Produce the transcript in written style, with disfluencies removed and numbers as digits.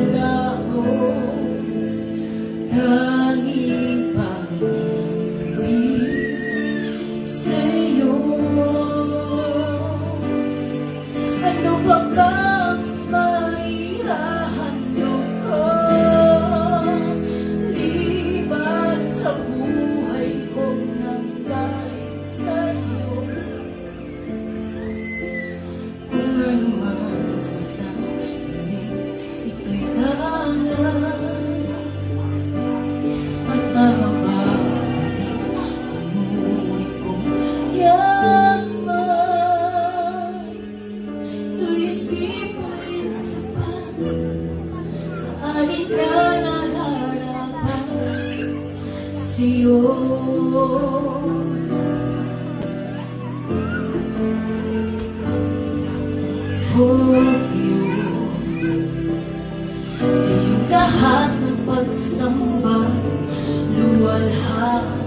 laho, tanging pag-ibig sa'yo. Ano pa bang maihahandog ko liban sa buhay kong nanggaling sa'yo? Kung ano man sa piling, ito'y tangan at mahaba ang ngunit kong yaman. Ito'y hindi pa rin sapat sa alin na nararapat sa'yo. Oh Diyos, sa iyong lahat ng pagsamba, luwalhati